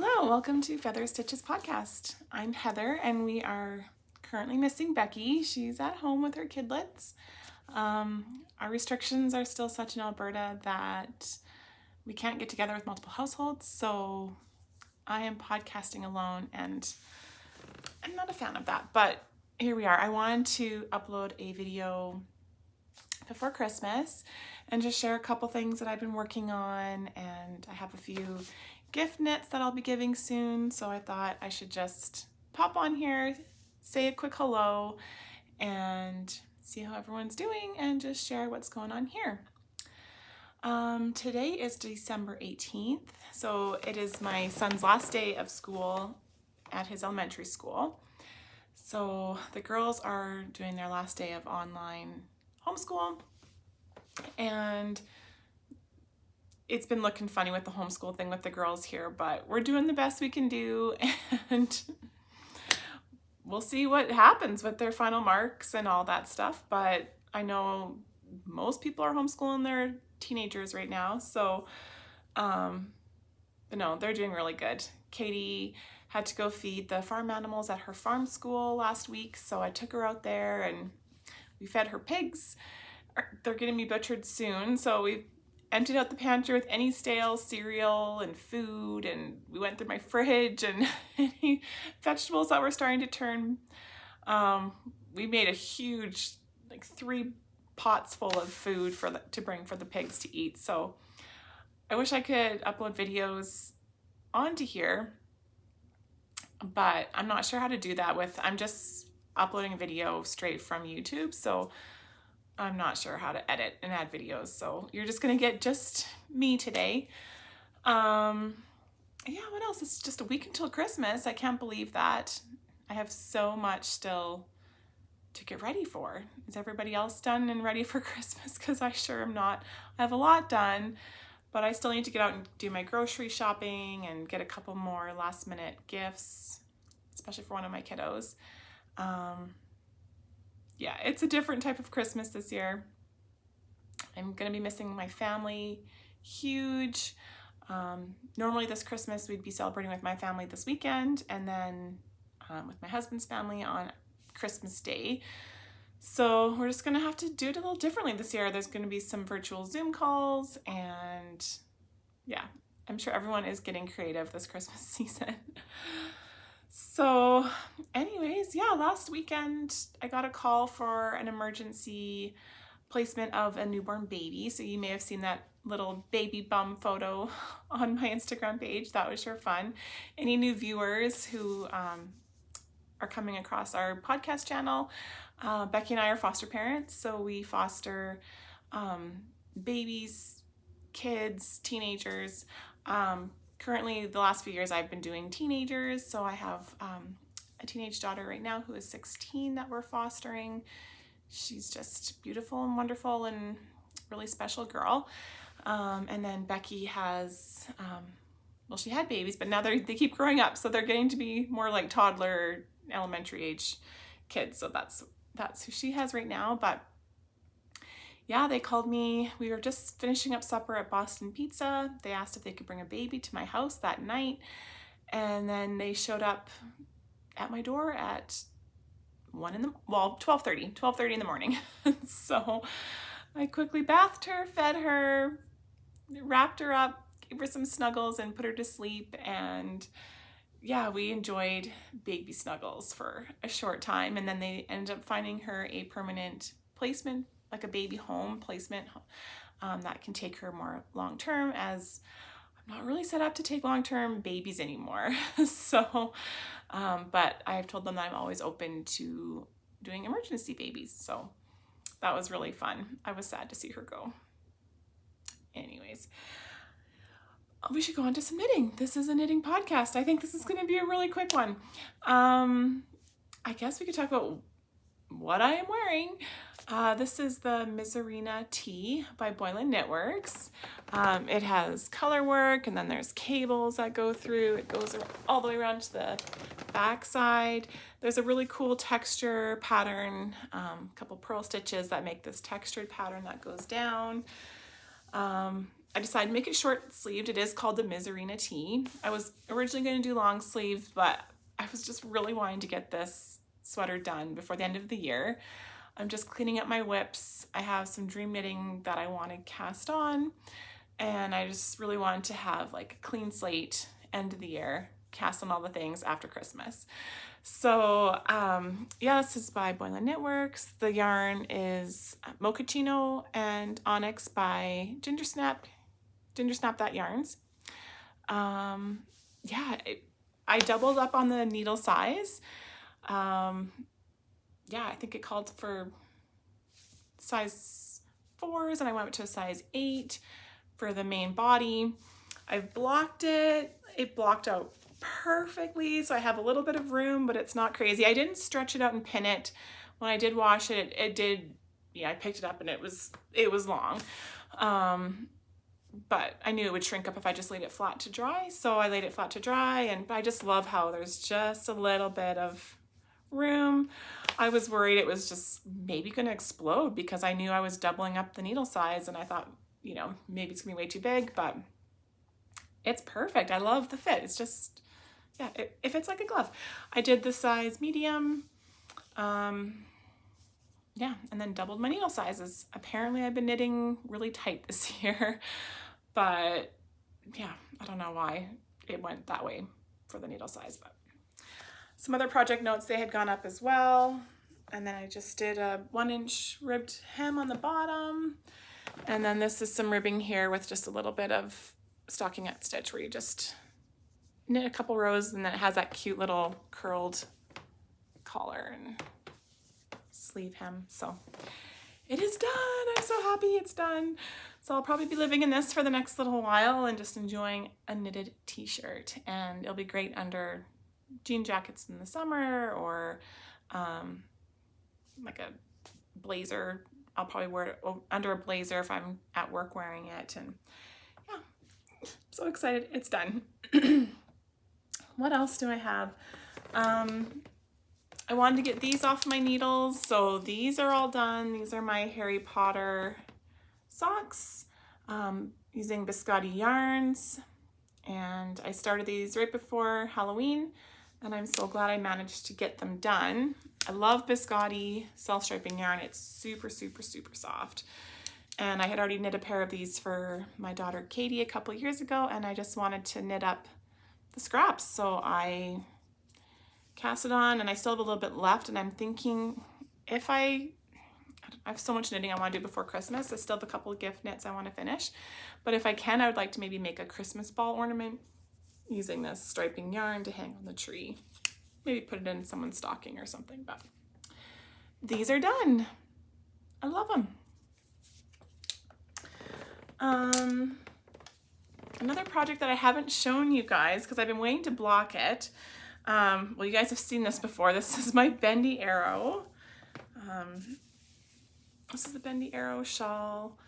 Hello, welcome to Feather Stitches Podcast. I'm Heather and we are currently missing Becky. She's at home with her kidlets. Our restrictions are still such in Alberta that we can't get together with multiple households, so I am podcasting alone and I'm not a fan of that, but here we are. I wanted to upload a video before Christmas and just share a couple things that I've been working on, and I have a few gift knits that I'll be giving soon, so I thought I should just pop on here, say a quick hello, and see how everyone's doing and just share what's going on here. Today is December 18th, so it is my son's last day of school at his elementary school. So the girls are doing their last day of online homeschool, and it's been looking funny with the homeschool thing with the girls here, but we're doing the best we can do, and we'll see what happens with their final marks and all that stuff. But I know most people are homeschooling their teenagers right now, so but no, they're doing really good. Katie had to go feed the farm animals at her farm school last week, so I took her out there and we fed her pigs. They're getting to be butchered soon, so we emptied out the pantry with any stale cereal and food, and we went through my fridge and any vegetables that were starting to turn. We made a huge, like 3 pots full of food to bring for the pigs to eat. So I wish I could upload videos onto here, but I'm not sure how to do that I'm just uploading a video straight from YouTube, so I'm not sure how to edit and add videos, so you're just gonna get just me today. Yeah, what else? It's just a week until Christmas. I can't believe that. I have so much still to get ready for. Is everybody else done and ready for Christmas? Because I sure am not. I have a lot done, but I still need to get out and do my grocery shopping and get a couple more last minute gifts, especially for one of my kiddos. Yeah, it's a different type of Christmas this year. I'm gonna be missing my family huge. Normally this Christmas we'd be celebrating with my family this weekend, and then with my husband's family on Christmas Day. So we're just gonna have to do it a little differently this year. There's gonna be some virtual Zoom calls, and yeah, I'm sure everyone is getting creative this Christmas season. So anyways, yeah, last weekend I got a call for an emergency placement of a newborn baby. So you may have seen that little baby bum photo on my Instagram page. That was sure fun. Any new viewers who are coming across our podcast channel, Becky and I are foster parents. So we foster babies, kids, teenagers. Currently, the last few years I've been doing teenagers, so I have a teenage daughter right now who is 16 that we're fostering. She's just beautiful and wonderful and really special girl. And then Becky has, well, she had babies, but now they keep growing up, so they're getting to be more like toddler, elementary age kids. So that's who she has right now. But yeah, they called me. We were just finishing up supper at Boston Pizza. They asked if they could bring a baby to my house that night. And then they showed up at my door at 12:30 in the morning. So I quickly bathed her, fed her, wrapped her up, gave her some snuggles and put her to sleep. And yeah, we enjoyed baby snuggles for a short time. And then they ended up finding her a permanent placement, like a baby home placement that can take her more long-term, as I'm not really set up to take long-term babies anymore. So, but I've told them that I'm always open to doing emergency babies. So that was really fun. I was sad to see her go. Anyways, we should go on to some knitting. This is a knitting podcast. I think this is going to be a really quick one. I guess we could talk about what I am wearing. This is the Miserina tee by Boylan Knitworks. It has color work, and then there's cables that go through. It goes all the way around to the back side. There's a really cool texture pattern, couple purl stitches that make this textured pattern that goes down. I decided to make it short sleeved. It is called the Miserina Tee. I was originally going to do long sleeves, but I was just really wanting to get this sweater done before the end of the year. I'm just cleaning up my whips. I have some dream knitting that I want to cast on, and I just really wanted to have like a clean slate end of the year, cast on all the things after Christmas. So yeah, this is by Boylan Knitworks. The yarn is Mochaccino and Onyx by Gingersnap That Yarns. Yeah, I doubled up on the needle size. Yeah, I think it called for size 4s and I went to a size 8 for the main body. I've blocked it. It blocked out perfectly, so I have a little bit of room, but it's not crazy. I didn't stretch it out and pin it. When I did wash it, it did, yeah, I picked it up and it was long. But I knew it would shrink up if I just laid it flat to dry, so I laid it flat to dry, and I just love how there's just a little bit of room. I was worried it was just maybe going to explode because I knew I was doubling up the needle size, and I thought, you know, maybe it's going to be way too big, but it's perfect. I love the fit. It's just, yeah, it fits like a glove. I did the size medium, yeah, and then doubled my needle sizes. Apparently I've been knitting really tight this year, but yeah, I don't know why it went that way for the needle size, but some other project notes, they had gone up as well. And then I just did a 1-inch ribbed hem on the bottom. And then this is some ribbing here with just a little bit of stockinette stitch where you just knit a couple rows and then it has that cute little curled collar and sleeve hem. So it is done. I'm so happy it's done. So I'll probably be living in this for the next little while and just enjoying a knitted t-shirt, and it'll be great under jean jackets in the summer or like a blazer. I'll probably wear it under a blazer if I'm at work wearing it, and yeah, so excited it's done. What else do I have? I wanted to get these off my needles, so these are all done. These are my Harry Potter socks using Biscotti yarns, and I started these right before Halloween, and I'm so glad I managed to get them done. I love Biscotti self-striping yarn. It's super, super, super soft. And I had already knit a pair of these for my daughter Katie a couple years ago, and I just wanted to knit up the scraps. So I cast it on, and I still have a little bit left, and I'm thinking if I have so much knitting I want to do before Christmas. I still have a couple of gift knits I want to finish, but if I can, I would like to maybe make a Christmas ball ornament using this striping yarn to hang on the tree. Maybe put it in someone's stocking or something, but these are done. I love them. Another project that I haven't shown you guys because I've been waiting to block it. Well, you guys have seen this before. This is my bendy arrow. This is the bendy arrow shawl.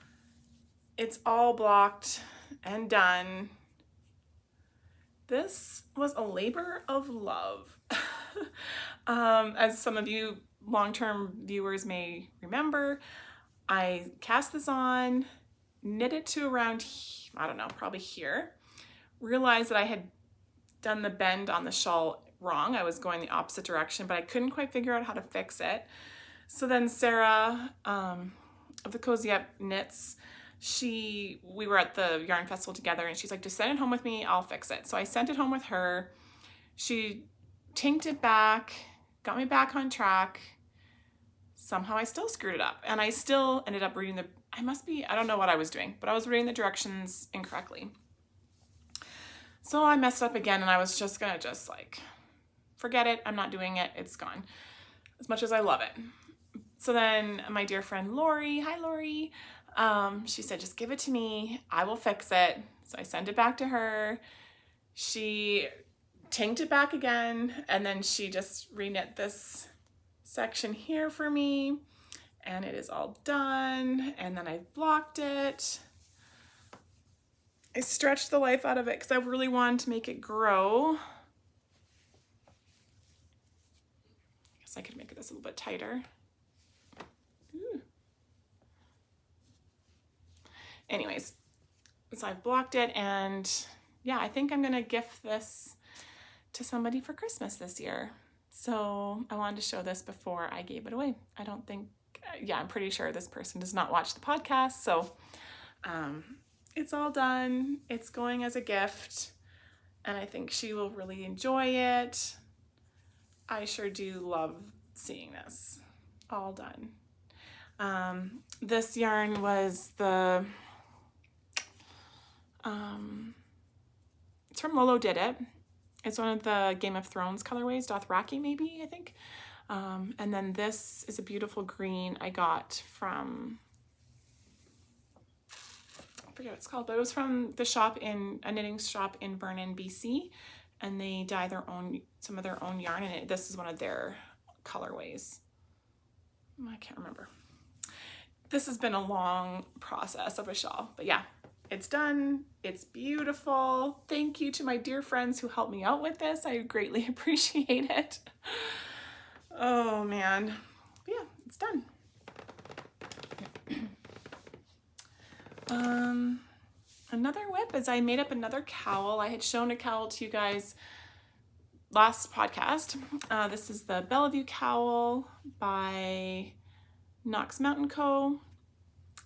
It's all blocked and done. This was a labor of love. As some of you long-term viewers may remember, I cast this on, knit it to around, I don't know, probably here, realized that I had done the bend on the shawl wrong. I was going the opposite direction, but I couldn't quite figure out how to fix it. So then Sarah of the Cozy Up Knits, we were at the yarn festival together, and she's like, just send it home with me, I'll fix it. So I sent it home with her. She tinked it back, got me back on track. Somehow I still screwed it up, and I still ended up reading I don't know what I was doing, but I was reading the directions incorrectly. So I messed up again, and I was just gonna like, forget it, I'm not doing it, it's gone. As much as I love it. So then my dear friend Lori, hi Lori, she said, just give it to me, I will fix it. So I sent it back to her. She tinked it back again, and then she just reknit this section here for me, and it is all done. And then I blocked it. I stretched the life out of it because I really wanted to make it grow. I guess I could make this a little bit tighter. Ooh. Anyways, So I've blocked it, and yeah, I think I'm gonna gift this to somebody for Christmas this year. So I wanted to show this before I gave it away. I don't think, yeah, I'm pretty sure this person does not watch the podcast. So it's all done. It's going as a gift, and I think she will really enjoy it. I sure do love seeing this all done. This yarn was the, it's from Lolo Did It. It's one of the Game of Thrones colorways, Dothraki maybe, I think. And then this is a beautiful green I got from, I forget what it's called, but it was from the shop in, a knitting shop in Vernon, BC. And they dye their own, some of their own yarn, and this is one of their colorways. I can't remember. This has been a long process of a shawl, but yeah, it's done. It's beautiful. Thank you to my dear friends who helped me out with this. I greatly appreciate it. Oh man, but yeah, it's done. Another whip is I made up another cowl. I had shown a cowl to you guys last podcast. This is the Bellevue cowl by Knox Mountain Co.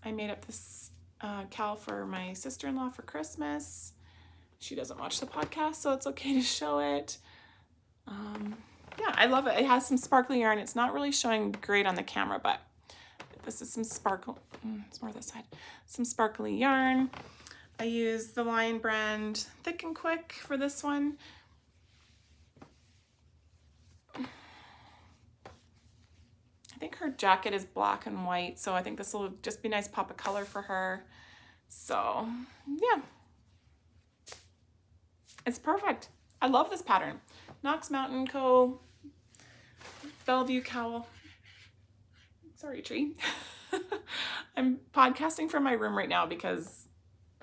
I made up this cowl for my sister-in-law for Christmas. She doesn't watch the podcast, so it's okay to show it. Yeah, I love it. It has some sparkly yarn. It's not really showing great on the camera, but this is some sparkle. It's more this side. Some sparkly yarn. I use the Lion brand Thick and Quick for this one. I think her jacket is black and white, so I think this will just be a nice pop of color for her. So yeah, it's perfect. I love this pattern. Knox Mountain Co. Bellevue cowl. Sorry, tree. I'm podcasting from my room right now because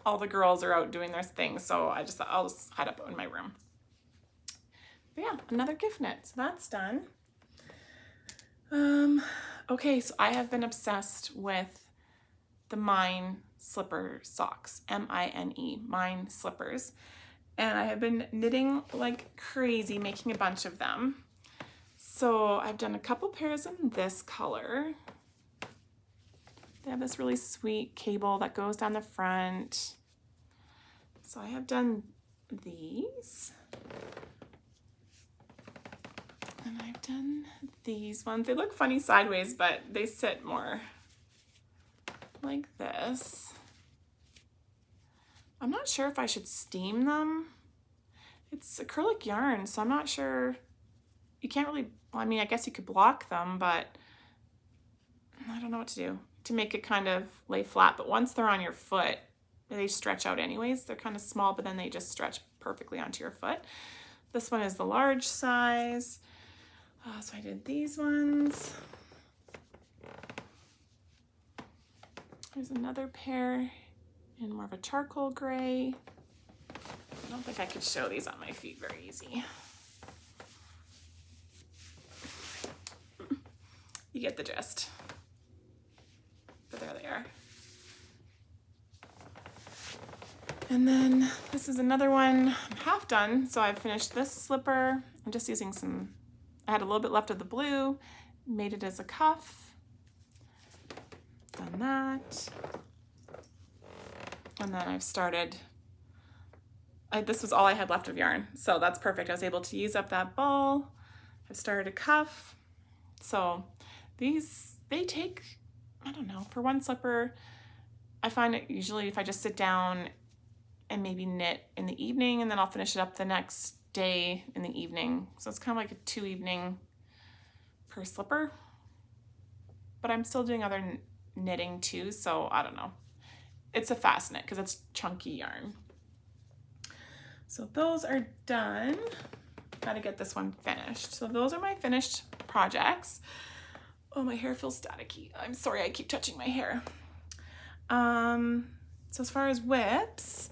all the girls are out doing their thing, so I just thought I'll just hide up in my room. But yeah, another gift knit, so that's done. Okay, so I have been obsessed with the Mine slipper socks, M-I-N-E, Mine slippers, and I have been knitting like crazy, making a bunch of them. So I've done a couple pairs in this color. They have this really sweet cable that goes down the front. So I have done these. And I've done these ones. They look funny sideways, but they sit more like this. I'm not sure if I should steam them. It's acrylic yarn, so I'm not sure. You can't really, well, I mean, I guess you could block them, but I don't know what to do to make it kind of lay flat. But once they're on your foot, they stretch out anyways. They're kind of small, but then they just stretch perfectly onto your foot. This one is the large size. So I did these ones. There's another pair in more of a charcoal gray. I don't think I could show these on my feet very easy. You get the gist. But there they are. And then this is another one. I'm half done, so I've finished this slipper. I'm just using some, I had a little bit left of the blue, made it as a cuff. Done that. And then I've started, this was all I had left of yarn, so that's perfect. I was able to use up that ball. I've started a cuff. So these, they take, I don't know, for one slipper, I find it usually if I just sit down and maybe knit in the evening, and then I'll finish it up the next day in the evening. So it's kind of like a 2 evening per slipper, but I'm still doing other knitting too, so I don't know. It's a fast knit because it's chunky yarn. So those are done. Got to get this one finished. So those are my finished projects. Oh, my hair feels staticky. I'm sorry, I keep touching my hair. So as far as whips,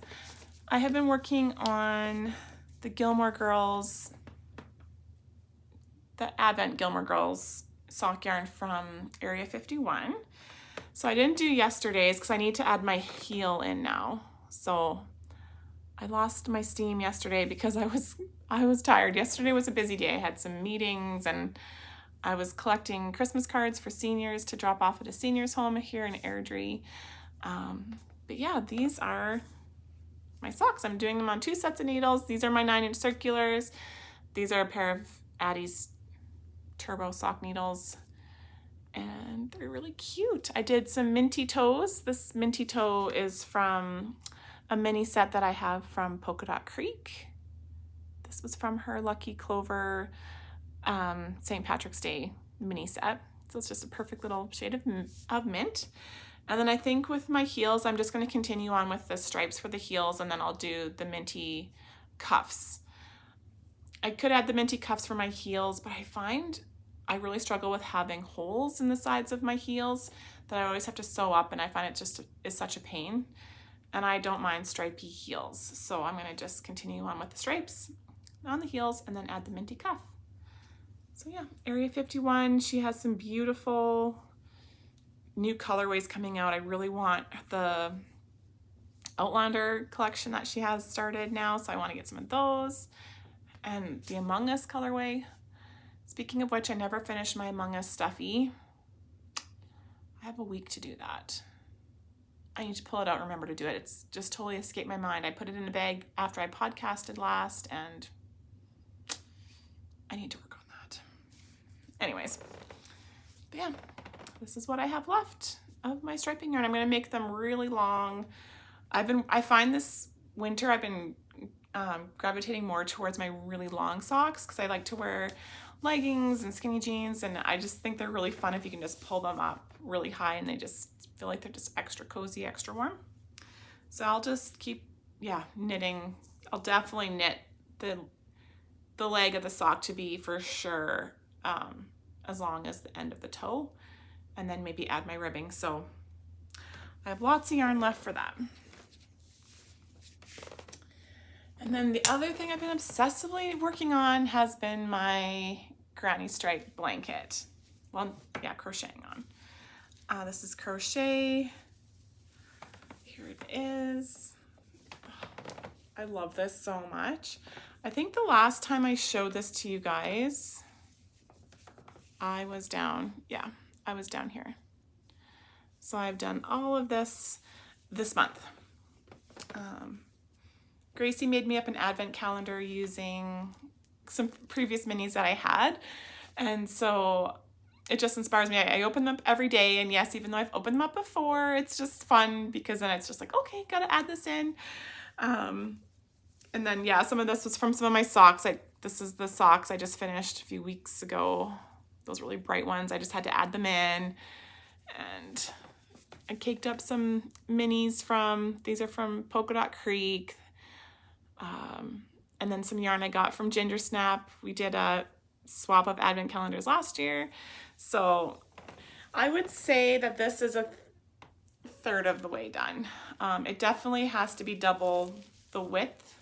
I have been working on the Gilmore Girls, the Advent Gilmore Girls sock yarn from Area 51. So I didn't do yesterday's because I need to add my heel in now. So I lost my steam yesterday because I was tired. Yesterday was a busy day. I had some meetings and I was collecting Christmas cards for seniors to drop off at a seniors home here in Airdrie. But yeah, these are my socks. I'm doing them on 2 sets of needles. These are my 9-inch circulars. These are a pair of Addie's turbo sock needles, and they're really cute. I did some minty toes. This minty toe is from a mini set that I have from Polka Dot Creek. This was from her Lucky Clover St. Patrick's Day mini set. So it's just a perfect little shade of mint. And then I think with my heels, I'm just going to continue on with the stripes for the heels, and then I'll do the minty cuffs. I could add the minty cuffs for my heels, but I find I really struggle with having holes in the sides of my heels that I always have to sew up, and I find it just is such a pain. And I don't mind stripy heels. So I'm going to just continue on with the stripes on the heels and then add the minty cuff. So yeah, Area 51, she has some beautiful new colorways coming out. I really want the Outlander collection that she has started now, so I want to get some of those. And the Among Us colorway. Speaking of which, I never finished my Among Us stuffy. I have a week to do that. I need to pull it out and remember to do it. It's just totally escaped my mind. I put it in a bag after I podcasted last, and I need to work on that. Anyways, but yeah, this is what I have left of my striping yarn. I'm going to make them really long. I find this winter I've been gravitating more towards my really long socks because I like to wear leggings and skinny jeans, and I just think they're really fun if you can just pull them up really high and they just feel like they're just extra cozy, extra warm. So I'll just keep, knitting. I'll definitely knit the leg of the sock to be for sure as long as the end of the toe, and then maybe add my ribbing. So I have lots of yarn left for that. And then the other thing I've been obsessively working on has been my granny stripe blanket. Well, yeah, crocheting on. This is crochet. Here it is. I love this so much. I think the last time I showed this to you guys, I was down here. So I've done all of this month. Gracie made me up an advent calendar using some previous minis that I had. And so it just inspires me. I open them up every day. And yes, even though I've opened them up before, it's just fun because then it's just like, okay, gotta add this in. And then, some of this was from some of my socks. This is the socks I just finished a few weeks ago. Those really bright ones. I just had to add them in. And I caked up some minis these are from Polka Dot Creek. And then some yarn I got from Ginger Snap. We did a swap of advent calendars last year. So I would say that this is a third of the way done. It definitely has to be double the width.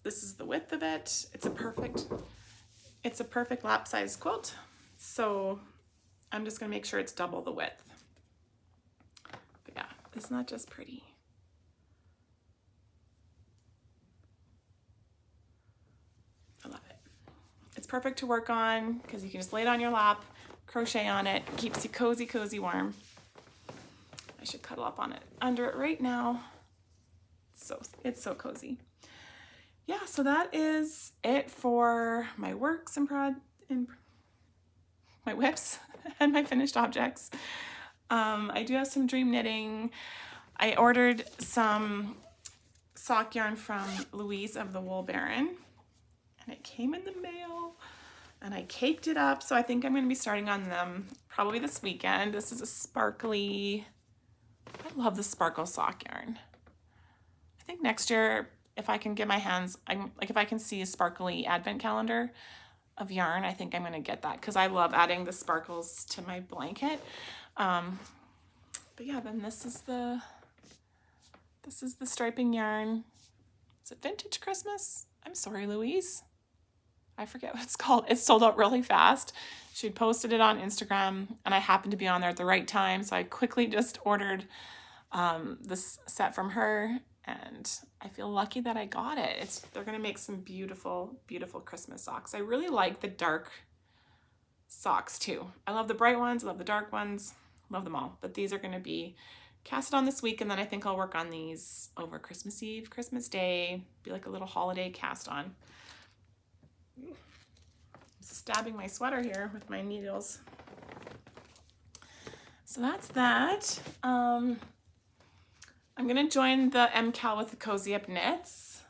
This is the width of it. It's a perfect lap size quilt. So I'm just gonna make sure it's double the width. But yeah, isn't that just pretty? I love it. It's perfect to work on because you can just lay it on your lap, crochet on it, keeps you cozy, cozy warm. I should cuddle up on it, under it right now. It's so cozy. Yeah, so that is it for my works and my whips and my finished objects. I do have some dream knitting. I ordered some sock yarn from Louise of the Wool Baron. And it came in the mail and I caked it up. So I think I'm going to be starting on them probably this weekend. This is a sparkly, I love the sparkle sock yarn. I think next year, if I can get my hands, if I can see a sparkly advent calendar of yarn, I think I'm going to get that because I love adding the sparkles to my blanket. But yeah, then this is the striping yarn. Is it Vintage Christmas? I'm sorry, Louise. I forget what it's called. It sold out really fast. She'd posted it on Instagram and I happened to be on there at the right time. So I quickly just ordered this set from her, and I feel lucky that I got it. They're gonna make some beautiful, beautiful Christmas socks. I really like the dark socks too. I love the bright ones, I love the dark ones, love them all. But these are gonna be casted on this week, and then I think I'll work on these over Christmas Eve, Christmas Day, be like a little holiday cast on. Stabbing my sweater here with my needles. So that's that. I'm gonna join the MCal with the Cozy Up Knits.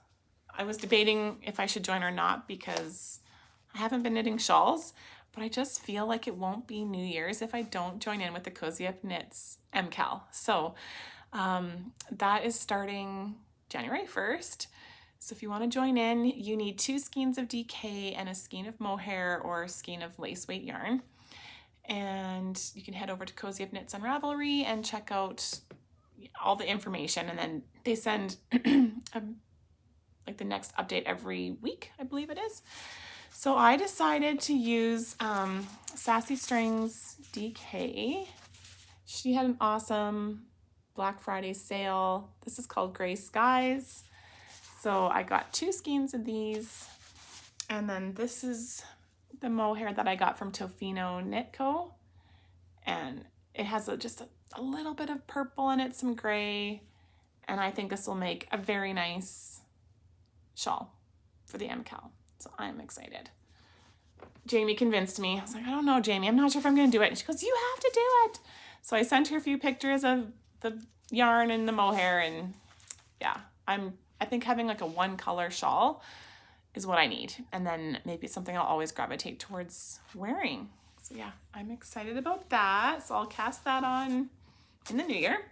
I was debating if I should join or not because I haven't been knitting shawls, but I just feel like it won't be New Year's if I don't join in with the Cozy Up Knits MCal. So that is starting January 1st. So if you want to join in, you need 2 skeins of DK and a skein of mohair or a skein of lace weight yarn. And you can head over to Cozy Up Knits on Ravelry and check out all the information. And then they send like the next update every week, I believe it is. So I decided to use Sassy Strings DK. She had an awesome Black Friday sale. This is called Gray Skies. So I got 2 skeins of these, and then this is the mohair that I got from Tofino Knit Co. And it has just a little bit of purple in it, some gray, and I think this will make a very nice shawl for the MCal. So I'm excited. Jamie convinced me. I was like, I don't know, Jamie, I'm not sure if I'm gonna do it. And she goes, you have to do it. So I sent her a few pictures of the yarn and the mohair, and yeah, I think having like a 1-color shawl is what I need. And then maybe it's something I'll always gravitate towards wearing. So yeah, I'm excited about that. So I'll cast that on in the new year.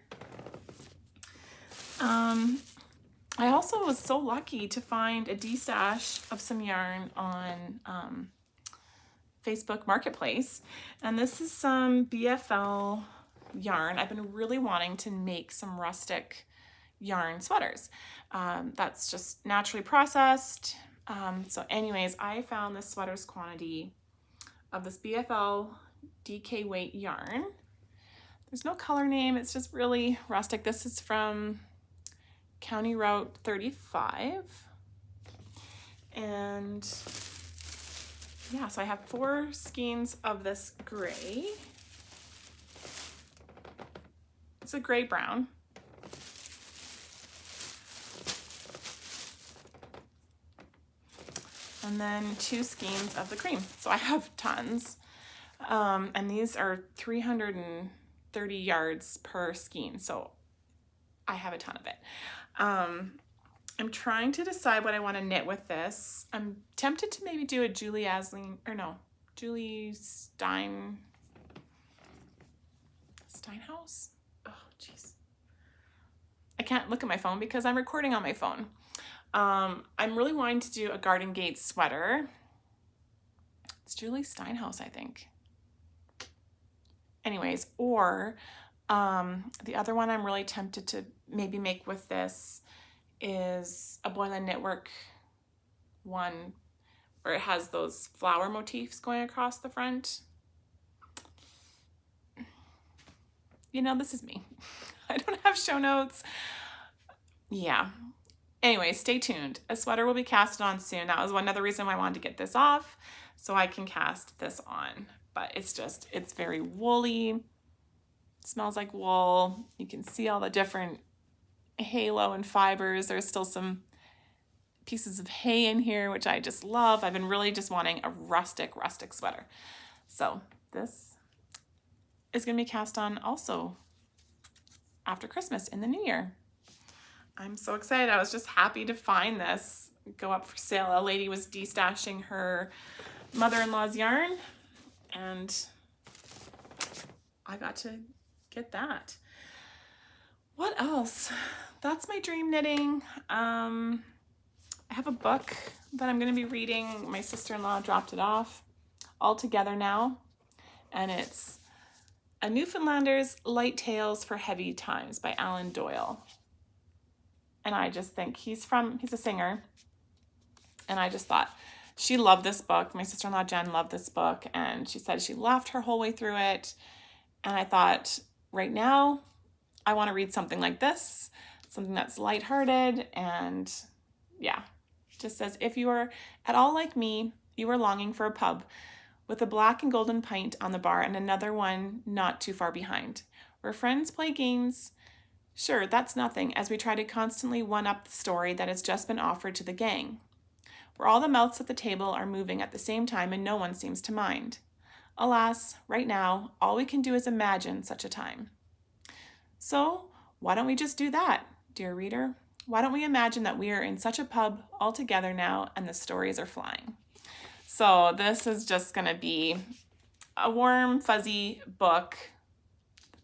I also was so lucky to find a de-stash of some yarn on Facebook Marketplace. And this is some BFL yarn. I've been really wanting to make some rustic yarn sweaters. That's just naturally processed. So anyways, I found this sweater's quantity of this BFL DK weight yarn. There's no color name, it's just really rustic. This is from County Route 35. And yeah, so I have 4 skeins of this gray. It's a gray brown. And then 2 skeins of the cream. So I have tons. And these are 330 yards per skein. So I have a ton of it. I'm trying to decide what I want to knit with this. I'm tempted to maybe do a Julie Steinhaus? Oh, jeez. I can't look at my phone because I'm recording on my phone. I'm really wanting to do a Garden Gate sweater. It's Julie Steinhaus, I think. Anyways, or the other one I'm really tempted to maybe make with this is a Boylan Knitwork one where it has those flower motifs going across the front. You know, this is me. I don't have show notes. Yeah. Anyway, stay tuned. A sweater will be cast on soon. That was one other reason why I wanted to get this off, so I can cast this on. But it's very woolly. It smells like wool. You can see all the different halo and fibers. There's still some pieces of hay in here, which I just love. I've been really just wanting a rustic sweater. So this is going to be cast on also after Christmas in the new year. I'm so excited. I was just happy to find this go up for sale. A lady was de-stashing her mother-in-law's yarn, and I got to get that. What else? That's my dream knitting. I have a book that I'm going to be reading. My sister-in-law dropped it off all together now, and it's A Newfoundlander's Light Tales for Heavy Times by Alan Doyle. And I just think he's a singer, and I just thought she loved this book. My sister-in-law Jen loved this book, and she said she laughed her whole way through it. And I thought, right now, I want to read something like this, something that's lighthearted, and yeah, just says, if you are at all like me, you are longing for a pub with a black and golden pint on the bar and another one not too far behind, where friends play games. Sure, that's nothing, as we try to constantly one-up the story that has just been offered to the gang, where all the mouths at the table are moving at the same time and no one seems to mind. Alas, right now, all we can do is imagine such a time. So, why don't we just do that, dear reader? Why don't we imagine that we are in such a pub all together now and the stories are flying? So this is just going to be a warm, fuzzy book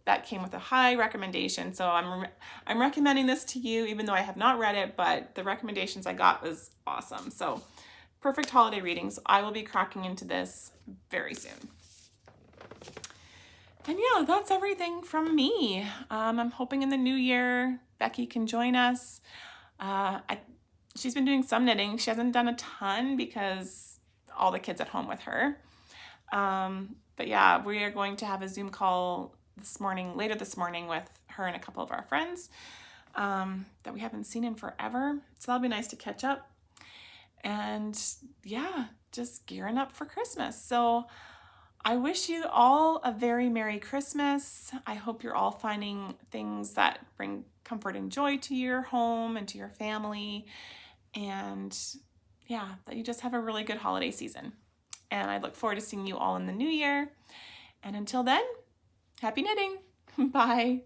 that came with a high recommendation. So I'm recommending this to you, even though I have not read it, but the recommendations I got was awesome. So perfect holiday readings. I will be cracking into this very soon. And yeah, that's everything from me. I'm hoping in the new year, Becky can join us. She's been doing some knitting. She hasn't done a ton because all the kids at home with her. But yeah, we are going to have a Zoom call later this morning with her and a couple of our friends that we haven't seen in forever. So that'll be nice to catch up. And yeah, just gearing up for Christmas. So I wish you all a very Merry Christmas. I hope you're all finding things that bring comfort and joy to your home and to your family. And yeah, that you just have a really good holiday season. And I look forward to seeing you all in the new year. And until then, happy knitting. Bye.